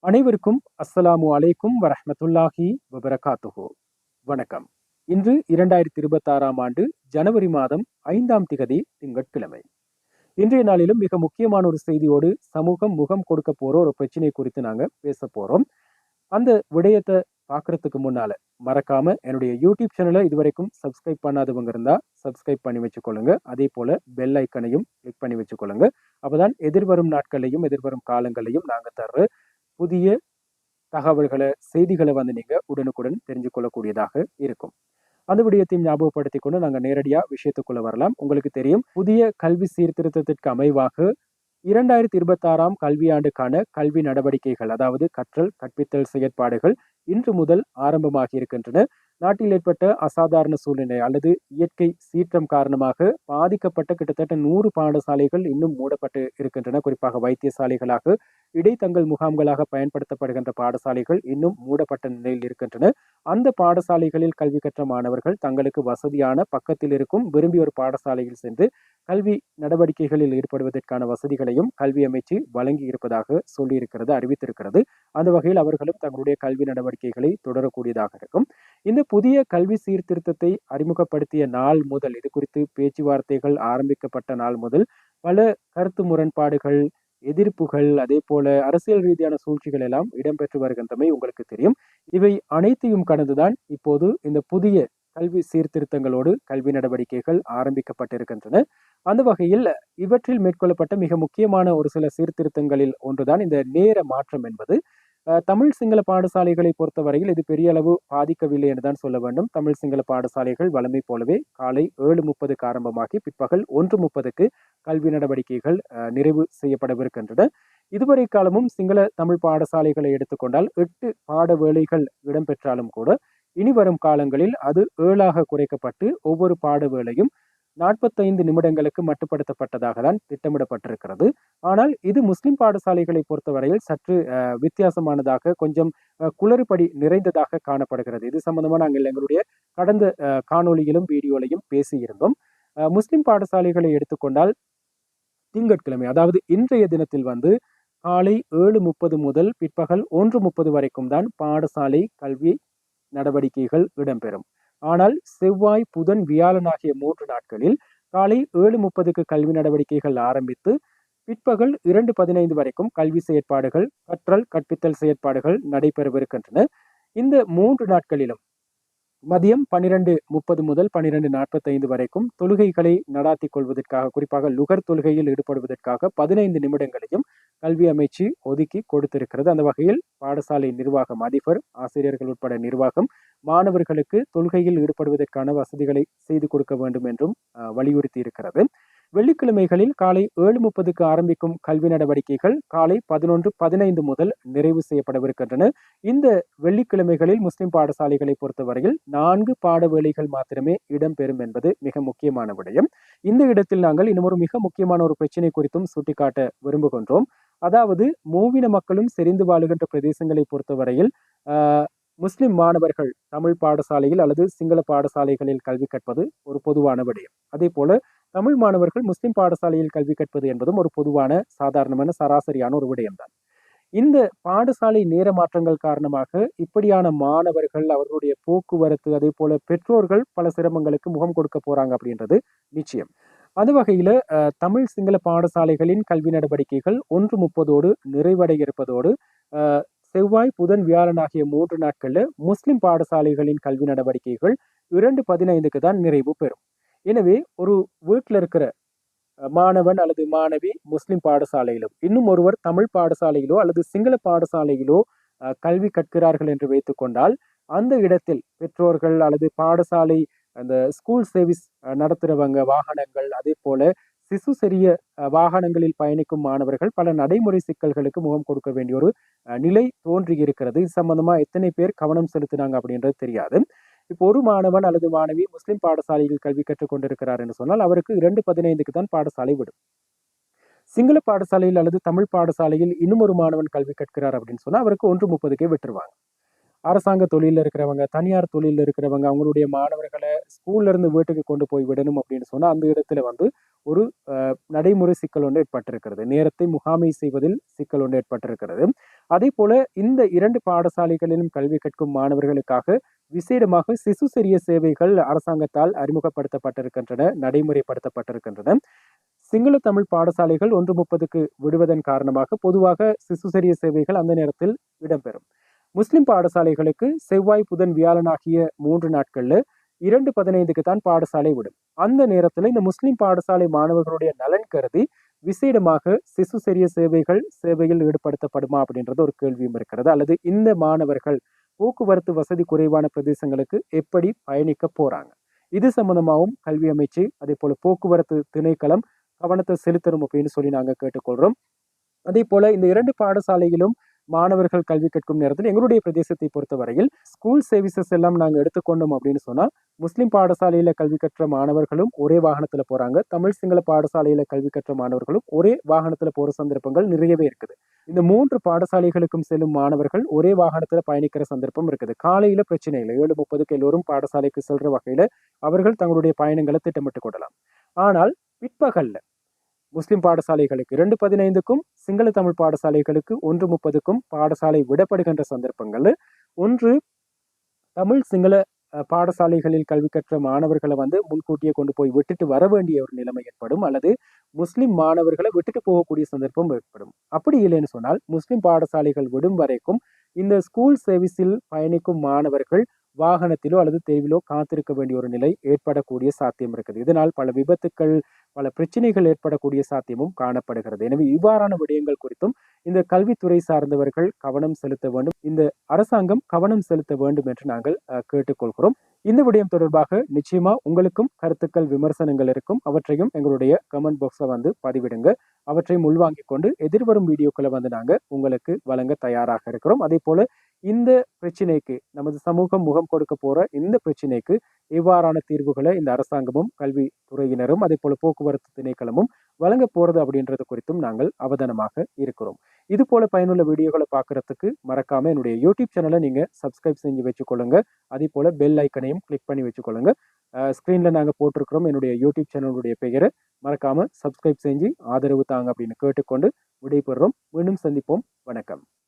அனைவருக்கும் அஸ்ஸலாமு அலைக்கும் வரஹ்மத்துல்லாஹி வபரகாத்துஹு. வணக்கம். இன்று 2026ஆம் ஆண்டு ஜனவரி மாதம் 5ஆம் திகதி திங்கட்கிழமை. இன்றைய நாளிலும் மிக முக்கியமான ஒரு செய்தியோடு சமூகம் முகம் கொடுக்க போற ஒரு பிரச்சனை குறித்து நாங்க பேச போறோம். அந்த விடயத்தை பார்க்கறதுக்கு முன்னால மறக்காம என்னுடைய யூடியூப் சேனலை இதுவரைக்கும் சப்ஸ்கிரைப் பண்ணாதவங்க இருந்தா சப்ஸ்கிரைப் பண்ணி வச்சுக்கொள்ளுங்க. அதே போல பெல் ஐக்கனையும் கிளிக் பண்ணி வச்சுக்கொள்ளுங்க. அப்பதான் எதிர்வரும் நாட்களையும் எதிர்வரும் காலங்களையும் நாங்க தர்ற புதிய தகவல்களை செய்திகளை நீங்க உடனுக்குடன் தெரிஞ்சு கொள்ளக்கூடியதாக இருக்கும். அந்த விடயத்தையும் ஞாபகப்படுத்திக் கொண்டு நாங்க நேரடியா விஷயத்துக்குள்ள வரலாம். உங்களுக்கு தெரியும், புதிய கல்வி சீர்திருத்தத்திற்கு அமைவாக 2026ஆம் கல்வியாண்டுக்கான கல்வி நடவடிக்கைகள், அதாவது கற்றல் கற்பித்தல் செயற்பாடுகள் இன்று முதல் ஆரம்பமாகி இருக்கின்றன. நாட்டில் ஏற்பட்ட அசாதாரண சூழ்நிலை அல்லது இயற்கை சீற்றம் காரணமாக பாதிக்கப்பட்ட கிட்டத்தட்ட 100 பாடசாலைகள் இன்னும் மூடப்பட்டு இருக்கின்றன. குறிப்பாக வைத்தியசாலைகளாக, இடைத்தங்கல் முகாம்களாக பயன்படுத்தப்படுகின்ற பாடசாலைகள் இன்னும் மூடப்பட்ட நிலையில் இருக்கின்றன. அந்த பாடசாலைகளில் கல்வி கற்ற மாணவர்கள் தங்களுக்கு வசதியான பக்கத்தில் இருக்கும் விரும்பிய ஒரு பாடசாலையில் சென்று கல்வி நடவடிக்கைகளில் ஈடுபடுவதற்கான வசதிகளையும் கல்வி அமைச்சு வழங்கி இருப்பதாக சொல்லியிருக்கிறது, அறிவித்திருக்கிறது. அந்த வகையில் அவர்களும் தங்களுடைய கல்வி நடவடிக்கைகளை தொடரக்கூடியதாக இருக்கும். இந்த புதிய கல்வி சீர்திருத்தத்தை அறிமுகப்படுத்திய நாள் முதல், இது குறித்து பேச்சுவார்த்தைகள் ஆரம்பிக்கப்பட்ட நாள் முதல் பல கருத்து முரண்பாடுகள், எதிர்ப்புகள், அதே போல அரசியல் ரீதியான சூழ்ச்சிகள் எல்லாம் இடம்பெற்று வருகின்றமை உங்களுக்கு தெரியும். இவை அனைத்தையும் கடந்துதான் இப்போது இந்த புதிய கல்வி சீர்திருத்தங்களோடு கல்வி நடவடிக்கைகள் ஆரம்பிக்கப்பட்டிருக்கின்றன. அந்த வகையில் இவற்றில் மேற்கொள்ளப்பட்ட மிக முக்கியமான ஒரு சில சீர்திருத்தங்களில் ஒன்றுதான் இந்த நேர மாற்றம் என்பது. தமிழ் சிங்கள பாடசாலைகளை பொறுத்தவரையில் இது பெரிய அளவு பாதிக்கவில்லை என்றுதான் சொல்ல வேண்டும். தமிழ் சிங்கள பாடசாலைகள் வழமை போலவே காலை 7:30க்கு ஆரம்பமாகி பிற்பகல் 1:30க்கு கல்வி நடவடிக்கைகள் நிறைவு செய்யப்படவிருக்கின்றன. இதுவரை காலமும் சிங்கள தமிழ் பாடசாலைகளை எடுத்துக்கொண்டால் 8 பாட வேளைகள் இடம்பெற்றாலும் கூட இனி வரும் காலங்களில் அது 7ஆக குறைக்கப்பட்டு ஒவ்வொரு பாட வேளையும் 45 நிமிடங்களுக்கு மட்டுப்படுத்தப்பட்டதாக தான் திட்டமிடப்பட்டிருக்கிறது. ஆனால் இது முஸ்லிம் பாடசாலைகளை பொறுத்தவரையில் சற்று வித்தியாசமானதாக, கொஞ்சம் குளறுபடி நிறைந்ததாக காணப்படுகிறது. இது சம்பந்தமா நாங்கள் எங்களுடைய கடந்த காணொளியிலும் வீடியோலையும் பேசியிருந்தோம். முஸ்லிம் பாடசாலைகளை எடுத்துக்கொண்டால் திங்கட்கிழமை, அதாவது இன்றைய தினத்தில் காலை 7:30 முதல் பிற்பகல் 1:30 வரைக்கும் தான் பாடசாலை கல்வி நடவடிக்கைகள் இடம்பெறும். ஆனால் செவ்வாய், புதன், வியாழன் ஆகிய 3 நாட்களில் காலை 7:30க்கு கல்வி நடவடிக்கைகள் ஆரம்பித்து பிற்பகல் 2:15 வரைக்கும் கல்வி செயற்பாடுகள், கற்றல் கற்பித்தல் செயற்பாடுகள் நடைபெறவிருக்கின்றன. இந்த 3 நாட்களிலும் மதியம் 12:30 முதல் 12:45 வரைக்கும் தொழுகைகளை நடாத்திக் கொள்வதற்காக, குறிப்பாக லுகர் தொழுகையில் ஈடுபடுவதற்காக 15 நிமிடங்களையும் கல்வி அமைச்சு ஒதுக்கி கொடுத்திருக்கிறது. அந்த வகையில் பாடசாலை நிர்வாகம், அதிபர், ஆசிரியர்கள் உட்பட நிர்வாகம் மாணவர்களுக்கு தொழுகையில் ஈடுபடுவதற்கான வசதிகளை செய்து கொடுக்க வேண்டும் என்றும் வலியுறுத்தி இருக்கிறது. வெள்ளிக்கிழமைகளில் காலை 7:30க்கு ஆரம்பிக்கும் கல்வி நடவடிக்கைகள் காலை 11:15 முதல் நிறைவு செய்யப்படவிருக்கின்றன. இந்த வெள்ளிக்கிழமைகளில் முஸ்லிம் பாடசாலைகளை பொறுத்தவரையில் 4 பாட வேளைகள் மாத்திரமே இடம்பெறும் என்பது மிக முக்கியமான விடயம். இந்த இடத்தில் நாங்கள் இன்னும் ஒரு மிக முக்கியமான ஒரு பிரச்சனை குறித்தும் சுட்டிக்காட்ட விரும்புகின்றோம். அதாவது மூவின மக்களும் செறிந்து வாழுகின்ற பிரதேசங்களை பொறுத்தவரையில் முஸ்லிம் மாணவர்கள் தமிழ் பாடசாலையில் அல்லது சிங்கள பாடசாலைகளில் கல்வி கற்பது ஒரு பொதுவான விடயம். அதே போல தமிழ் மாணவர்கள் முஸ்லிம் பாடசாலையில் கல்வி கற்பது என்பதும் ஒரு பொதுவான, சாதாரணமான, சராசரியான ஒரு விடயம்தான். இந்த பாடசாலை நேர மாற்றங்கள் காரணமாக இப்படியான மாணவர்கள், அவர்களுடைய போக்குவரத்து, அதே போல பெற்றோர்கள் பல சிரமங்களுக்கு முகம் கொடுக்க போறாங்க அப்படின்றது நிச்சயம். அந்த வகையில தமிழ் சிங்கள பாடசாலைகளின் கல்வி நடவடிக்கைகள் 1:30 நிறைவடைய இருப்பதோடு செவ்வாய், புதன், வியாழன் ஆகிய 3 நாட்கள்ல முஸ்லிம் பாடசாலைகளின் கல்வி நடவடிக்கைகள் 2:15க்கு தான் நிறைவு பெறும். எனவே ஒரு வீட்டில் இருக்கிற மாணவன் அல்லது மாணவி முஸ்லிம் பாடசாலையிலும், இன்னும் ஒருவர் தமிழ் பாடசாலையிலோ அல்லது சிங்கள பாடசாலையிலோ கல்வி கற்கிறார்கள் என்று வைத்துக் கொண்டால், அந்த இடத்தில் பெற்றோர்கள் அல்லது பாடசாலை அந்த ஸ்கூல் சர்வீஸ் நடத்துறவங்க, வாகனங்கள், அதே போல சிசு சிறிய வாகனங்களில் பயணிக்கும் மாணவர்கள் பல நடைமுறை சிக்கல்களுக்கு முகம் கொடுக்க வேண்டிய ஒரு நிலை தோன்றி இருக்கிறது. இது சம்பந்தமா எத்தனை பேர் கவனம் செலுத்தினாங்க அப்படின்றது தெரியாது. இப்போ ஒரு மாணவன் அல்லது மாணவி முஸ்லிம் பாடசாலையில் கல்வி கற்றுக் கொண்டிருக்கிறார் என்று சொன்னால் அவருக்கு 2:15க்கு தான் பாடசாலை விடும். சிங்கள பாடசாலையில் அல்லது தமிழ் பாடசாலையில் இன்னும் ஒரு மாணவன் கல்வி கற்கிறார் அப்படின்னு சொன்னா அவருக்கு 1:30க்கே விட்டுருவாங்க. அரசாங்க தொழில இருக்கிறவங்க, தனியார் தொழில இருக்கிறவங்க, அவங்களுடைய மாணவர்களை ஸ்கூல்ல இருந்து வீட்டுக்கு கொண்டு போய் விடணும் அப்படின்னு சொன்னா அந்த இடத்துல ஒரு நடைமுறை சிக்கல் ஒன்று ஏற்பட்டிருக்கிறது. நேரத்தை முகாமை செய்வதில் சிக்கல் ஒன்று ஏற்பட்டிருக்கிறது. அதே போல இந்த 2 பாடசாலைகளிலும் கல்வி கற்கும் மாணவர்களுக்காக விசேடமாக சிசு சிறிய சேவைகள் அரசாங்கத்தால் அறிமுகப்படுத்தப்பட்டிருக்கின்றன, நடைமுறைப்படுத்தப்பட்டிருக்கின்றன. சிங்கள தமிழ் பாடசாலைகள் 1:30க்கு விடுவதன் காரணமாக பொதுவாக சிசு சிறிய சேவைகள் அந்த நேரத்தில் இடம்பெறும். முஸ்லிம் பாடசாலைகளுக்கு செவ்வாய், புதன், வியாழன் ஆகிய 3 நாட்கள்ல 2:15க்கு தான் பாடசாலை விடும். அந்த நேரத்தில் இந்த முஸ்லிம் பாடசாலை மாணவர்களுடைய நலன் கருதி விசேடமாக சிசு சிறிய சேவையில் ஈடுபடுத்தப்படுமா அப்படின்றது ஒரு கேள்வியும் இருக்கிறது. அல்லது இந்த மாணவர்கள் போக்குவரத்து வசதி குறைவான பிரதேசங்களுக்கு எப்படி பயணிக்க போறாங்க, இது சம்பந்தமாகவும் கல்வி அமைச்சு அதே போல போக்குவரத்து திணைக்களம் கவனத்தை செலுத்தணும் அப்படின்னு சொல்லி நாங்க கேட்டுக்கொள்றோம். அதே போல இந்த 2 பாடசாலையிலும் மாணவர்கள் கல்வி கற்கும் நேரத்தில் எங்களுடைய பிரதேசத்தை பொறுத்தவரையில் ஸ்கூல் சர்வீசஸ் எல்லாம் நாங்க எடுத்துக்கொண்டோம் அப்படின்னு சொன்னா முஸ்லிம் பாடசாலையில கல்வி கற்ற மாணவர்களும் ஒரே வாகனத்துல போறாங்க, தமிழ் சிங்கள பாடசாலையில கல்வி கற்ற மாணவர்களும் ஒரே வாகனத்துல போற சந்தர்ப்பங்கள் நிறையவே இருக்குது. இந்த 3 பாடசாலைகளுக்கும் செல்லும் மாணவர்கள் ஒரே வாகனத்துல பயணிக்கிற சந்தர்ப்பம் இருக்குது. காலையில பிரச்சனை இல்லை, 7:30க்கு எல்லோரும் பாடசாலைக்கு செல்ற வகையில அவர்கள் தங்களுடைய பயணங்களை திட்டமிட்டுக் கொள்ளலாம். ஆனால் பிற்பகல்ல முஸ்லிம் பாடசாலைகளுக்கு 2:15க்கும் சிங்கள தமிழ் பாடசாலைகளுக்கு 1:30க்கும் பாடசாலை விடப்படுகின்ற சந்தர்ப்பங்கள் ஒன்று தமிழ் சிங்கள பாடசாலைகளில் கல்வி கற்ற மாணவர்களை முன்கூட்டியே கொண்டு போய் விட்டுட்டு வர வேண்டிய ஒரு நிலைமை ஏற்படும், அல்லது முஸ்லிம் மாணவர்களை விட்டுட்டு போகக்கூடிய சந்தர்ப்பம் ஏற்படும். அப்படி இல்லைன்னு சொன்னால் முஸ்லிம் பாடசாலைகள் விடும் வரைக்கும் இந்த ஸ்கூல் சர்வீஸில் பயணிக்கும் மாணவர்கள் வாகனத்திலோ அல்லது தெருவிலோ காத்திருக்க வேண்டிய ஒரு நிலை ஏற்படக்கூடிய சாத்தியம் இருக்குது. இதனால் பல விபத்துக்கள், பல பிரச்சனைகள் ஏற்படக்கூடிய சாத்தியமும் காணப்படுகிறது. எனவே இவ்வாறான விடயங்கள் குறித்தும் இந்த கல்வித்துறை சார்ந்தவர்கள் கவனம் செலுத்த வேண்டும், இந்த அரசாங்கம் கவனம் செலுத்த வேண்டும் என்று நாங்கள் கேட்டுக்கொள்கிறோம். இந்த விடயம் தொடர்பாக நிச்சயமா உங்களுக்கும் கருத்துக்கள், விமர்சனங்கள் இருக்கும். அவற்றையும் எங்களுடைய கமெண்ட் பாக்ஸ்ல பதிவிடுங்க. அவற்றையும் உள்வாங்கிக் கொண்டு எதிர்வரும் வீடியோக்களை நாங்க உங்களுக்கு வழங்க தயாராக இருக்கிறோம். அதே போல இந்த பிரச்சனைக்கு நமது சமூகம் முகம் கொடுக்க போற இந்த பிரச்சனைக்கு எவ்வாறான தீர்வுகளை இந்த அரசாங்கமும் கல்வித்துறையினரும் அதே போல போக்குவரத்து திணைக்களமும் வழங்க போறது அப்படின்றது குறித்தும் நாங்கள் அவதானமாக இருக்கிறோம். இது போல பயனுள்ள வீடியோக்களை பார்க்கறதுக்கு மறக்காம என்னுடைய யூடியூப் சேனலை நீங்க சப்ஸ்கிரைப் செஞ்சு வச்சுக்கொள்ளுங்க. அதே போல பெல் ஐக்கனையும் கிளிக் பண்ணி வச்சுக்கொள்ளுங்க. ஸ்கிரீன்ல நாங்க போட்டிருக்கிறோம் என்னுடைய யூடியூப் சேனலுடைய பெயரை. மறக்காம சப்ஸ்கிரைப் செஞ்சு ஆதரவு தாங்க அப்படின்னு கேட்டுக்கொண்டு விடைபெறுறோம். மீண்டும் சந்திப்போம். வணக்கம்.